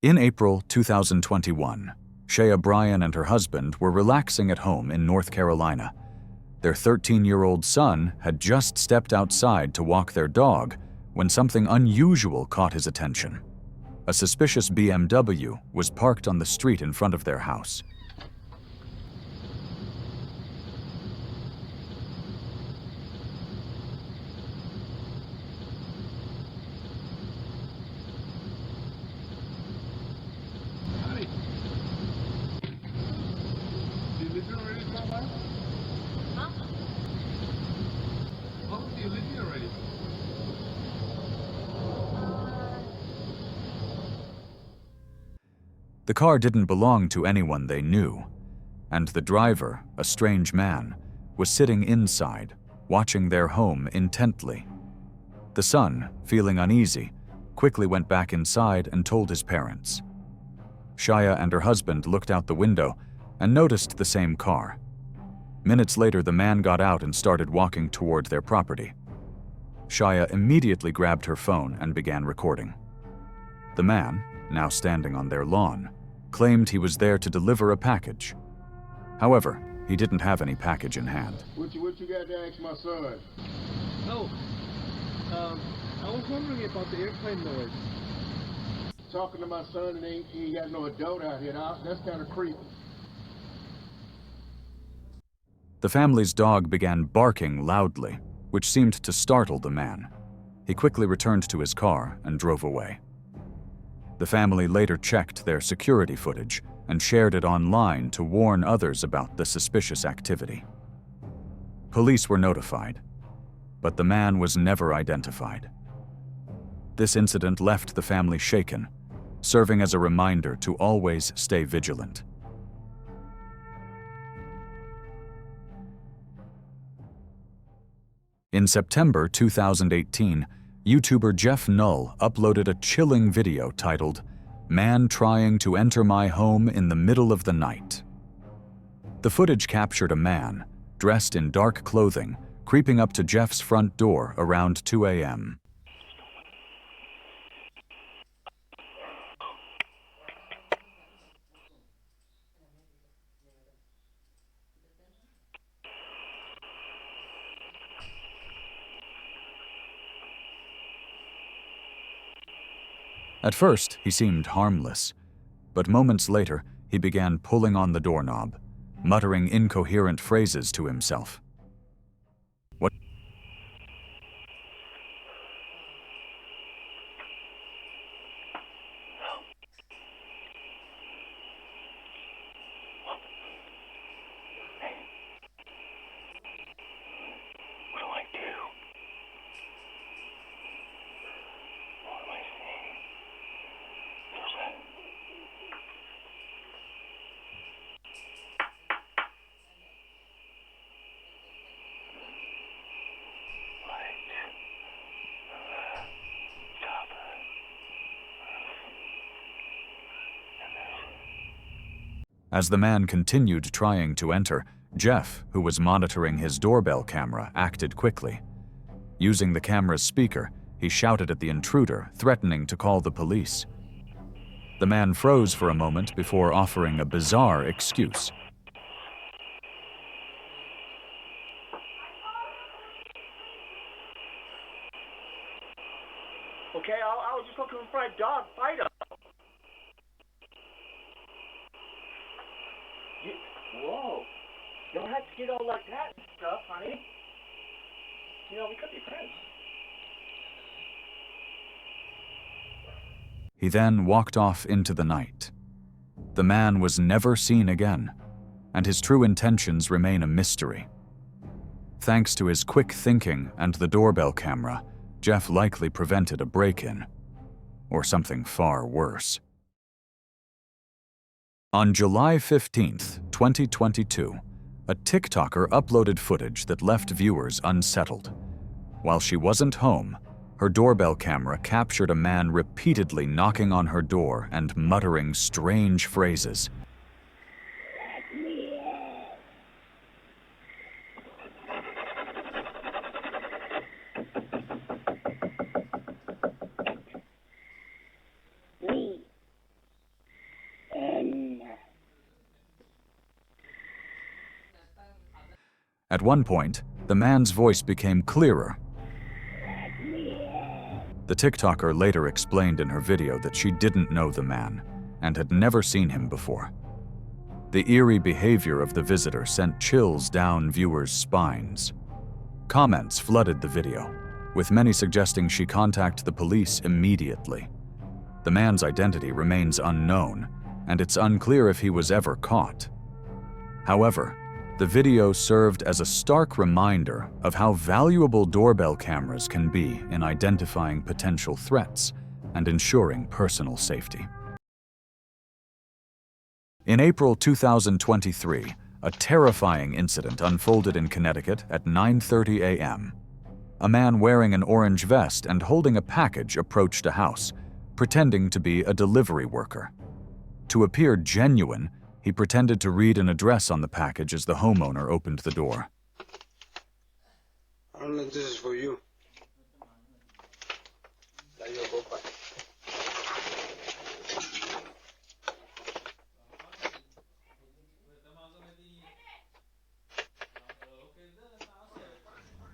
In April 2021, Shea Bryan and her husband were relaxing at home in North Carolina. Their 13-year-old son had just stepped outside to walk their dog when something unusual caught his attention. A suspicious BMW was parked on the street in front of their house. The car didn't belong to anyone they knew, and the driver, a strange man, was sitting inside, watching their home intently. The son, feeling uneasy, quickly went back inside and told his parents. Shea and her husband looked out the window and noticed the same car. Minutes later, the man got out and started walking toward their property. Shea immediately grabbed her phone and began recording. The man, now standing on their lawn, claimed he was there to deliver a package. However, he didn't have any package in hand. What you got to ask my son? Oh, I was wondering about the airplane noise. Talking to my son and he ain't got no adult out here. That's kind of creepy. The family's dog began barking loudly, which seemed to startle the man. He quickly returned to his car and drove away. The family later checked their security footage and shared it online to warn others about the suspicious activity. Police were notified, but the man was never identified. This incident left the family shaken, serving as a reminder to always stay vigilant. In September 2018, YouTuber Jeff Null uploaded a chilling video titled, "Man Trying to Enter My Home in the Middle of the Night." The footage captured a man, dressed in dark clothing, creeping up to Jeff's front door around 2 a.m. At first, he seemed harmless, but moments later, he began pulling on the doorknob, muttering incoherent phrases to himself. What do I do? What am I seeing? As the man continued trying to enter, Jeff, who was monitoring his doorbell camera, acted quickly. Using the camera's speaker, he shouted at the intruder, threatening to call the police. The man froze for a moment before offering a bizarre excuse. Okay, I was just looking for my dog, Fido. Whoa. You don't have to get all like that and stuff, honey. You know, we could be friends. He then walked off into the night. The man was never seen again, and his true intentions remain a mystery. Thanks to his quick thinking and the doorbell camera, Jeff likely prevented a break-in, or something far worse. On July 15, 2022, a TikToker uploaded footage that left viewers unsettled. While she wasn't home, her doorbell camera captured a man repeatedly knocking on her door and muttering strange phrases. At one point, the man's voice became clearer. The TikToker later explained in her video that she didn't know the man and had never seen him before. The eerie behavior of the visitor sent chills down viewers' spines. Comments flooded the video, with many suggesting she contact the police immediately. The man's identity remains unknown, and it's unclear if he was ever caught. However, the video served as a stark reminder of how valuable doorbell cameras can be in identifying potential threats and ensuring personal safety. In April 2023, a terrifying incident unfolded in Connecticut at 9:30 a.m. A man wearing an orange vest and holding a package approached a house, pretending to be a delivery worker. To appear genuine, he pretended to read an address on the package as the homeowner opened the door. I don't know if this is for you.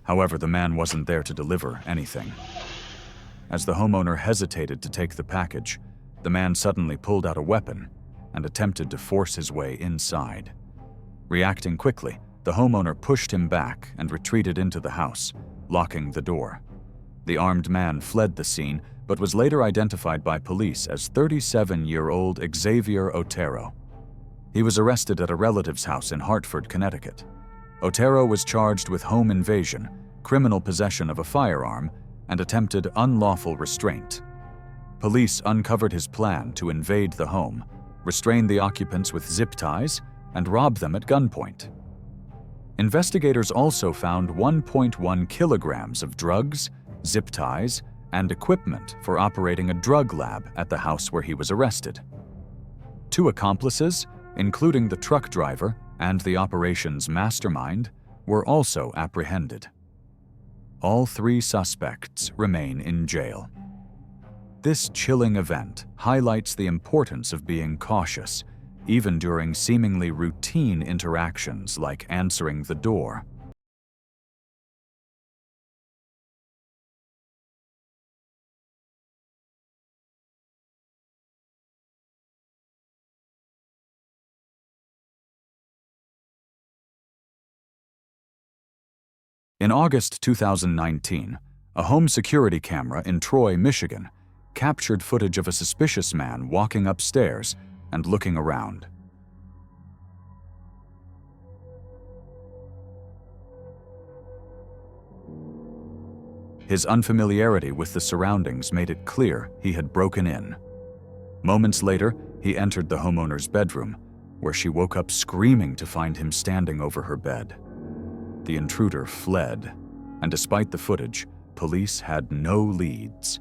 However, the man wasn't there to deliver anything. As the homeowner hesitated to take the package, the man suddenly pulled out a weapon and attempted to force his way inside. Reacting quickly, the homeowner pushed him back and retreated into the house, locking the door. The armed man fled the scene, but was later identified by police as 37-year-old Xavier Otero. He was arrested at a relative's house in Hartford, Connecticut. Otero was charged with home invasion, criminal possession of a firearm, and attempted unlawful restraint. Police uncovered his plan to invade the home, restrain the occupants with zip ties, and rob them at gunpoint. Investigators also found 1.1 kilograms of drugs, zip ties, and equipment for operating a drug lab at the house where he was arrested. 2 accomplices, including the truck driver and the operation's mastermind, were also apprehended. All 3 suspects remain in jail. This chilling event highlights the importance of being cautious, even during seemingly routine interactions like answering the door. In August 2019, a home security camera in Troy, Michigan, captured footage of a suspicious man walking upstairs and looking around. His unfamiliarity with the surroundings made it clear he had broken in. Moments later, he entered the homeowner's bedroom, where she woke up screaming to find him standing over her bed. The intruder fled, and despite the footage, police had no leads.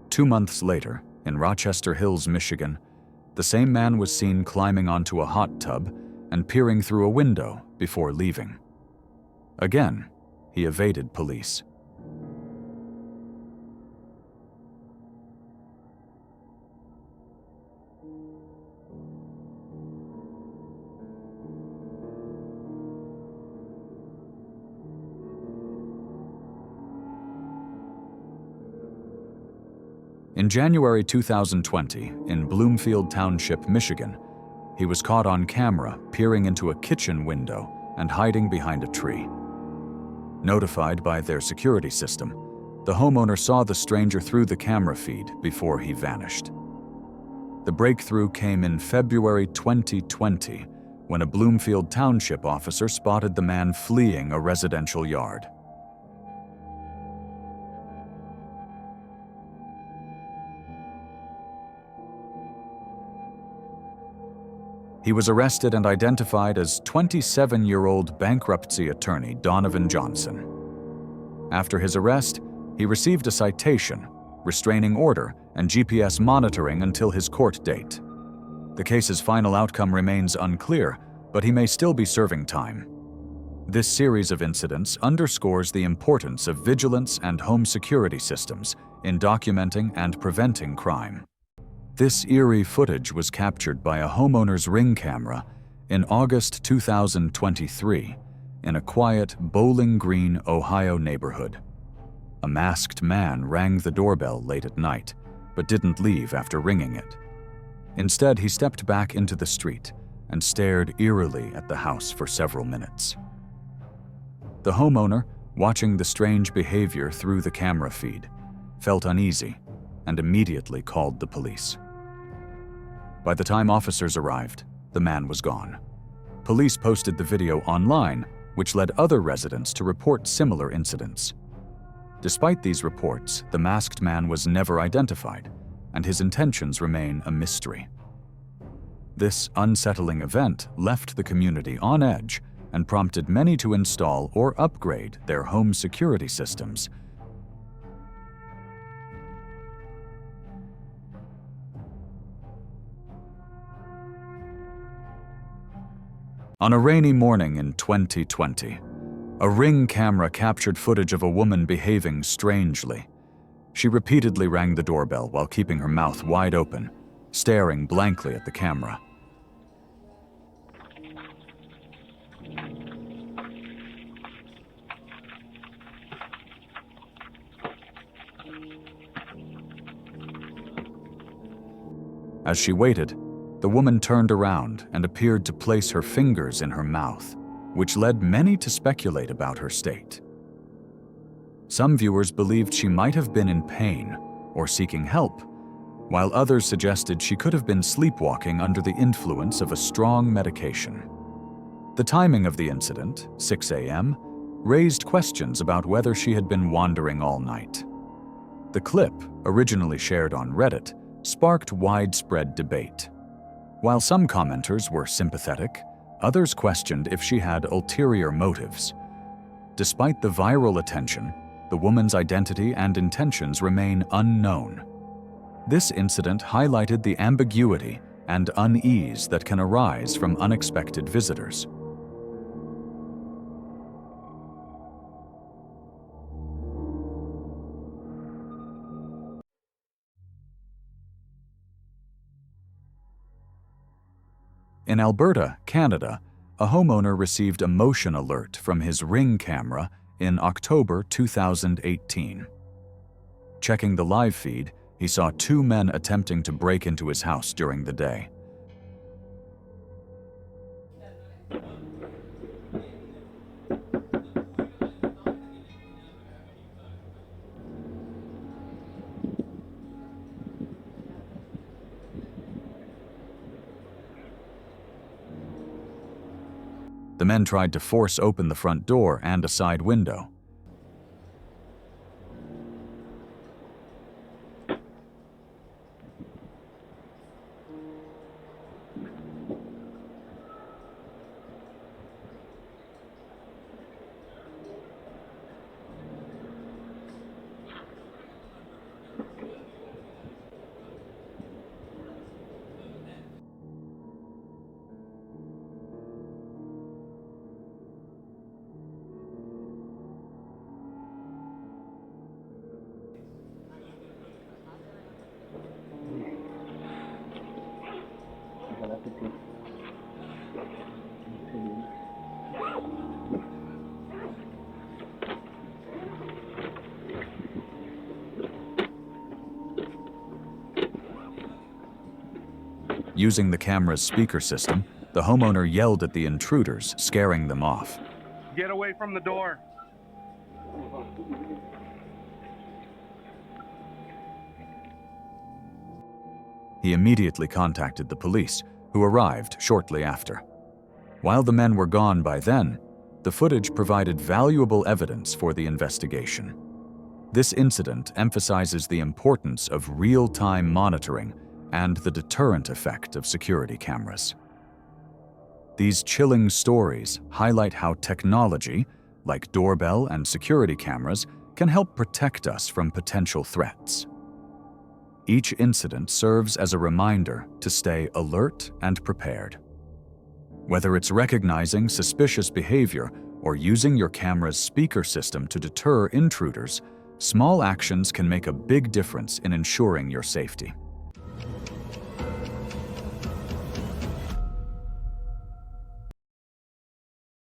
Two months later, in Rochester Hills, Michigan, the same man was seen climbing onto a hot tub and peering through a window before leaving. Again, he evaded police. In January 2020, in Bloomfield Township, Michigan, he was caught on camera peering into a kitchen window and hiding behind a tree. Notified by their security system, the homeowner saw the stranger through the camera feed before he vanished. The breakthrough came in February 2020, when a Bloomfield Township officer spotted the man fleeing a residential yard. He was arrested and identified as 27-year-old bankruptcy attorney Donovan Johnson. After his arrest, he received a citation, restraining order, and GPS monitoring until his court date. The case's final outcome remains unclear, but he may still be serving time. This series of incidents underscores the importance of vigilance and home security systems in documenting and preventing crime. This eerie footage was captured by a homeowner's Ring camera in August 2023 in a quiet Bowling Green, Ohio neighborhood. A masked man rang the doorbell late at night, but didn't leave after ringing it. Instead, he stepped back into the street and stared eerily at the house for several minutes. The homeowner, watching the strange behavior through the camera feed, felt uneasy and immediately called the police. By the time officers arrived, the man was gone. Police posted the video online, which led other residents to report similar incidents. Despite these reports, the masked man was never identified, and his intentions remain a mystery. This unsettling event left the community on edge and prompted many to install or upgrade their home security systems. On a rainy morning in 2020, a Ring camera captured footage of a woman behaving strangely. She repeatedly rang the doorbell while keeping her mouth wide open, staring blankly at the camera. As she waited, the woman turned around and appeared to place her fingers in her mouth, which led many to speculate about her state. Some viewers believed she might have been in pain or seeking help, while others suggested she could have been sleepwalking under the influence of a strong medication. The timing of the incident, 6 a.m., raised questions about whether she had been wandering all night. The clip, originally shared on Reddit, sparked widespread debate. While some commenters were sympathetic, others questioned if she had ulterior motives. Despite the viral attention, the woman's identity and intentions remain unknown. This incident highlighted the ambiguity and unease that can arise from unexpected visitors. In Alberta, Canada, a homeowner received a motion alert from his Ring camera in October 2018. Checking the live feed, he saw two men attempting to break into his house during the day. The men tried to force open the front door and a side window. Using the camera's speaker system, the homeowner yelled at the intruders, scaring them off. Get away from the door. He immediately contacted the police, who arrived shortly after. While the men were gone by then, the footage provided valuable evidence for the investigation. This incident emphasizes the importance of real-time monitoring and the deterrent effect of security cameras. These chilling stories highlight how technology, like doorbell and security cameras, can help protect us from potential threats. Each incident serves as a reminder to stay alert and prepared. Whether it's recognizing suspicious behavior or using your camera's speaker system to deter intruders, Small actions can make a big difference in ensuring your safety.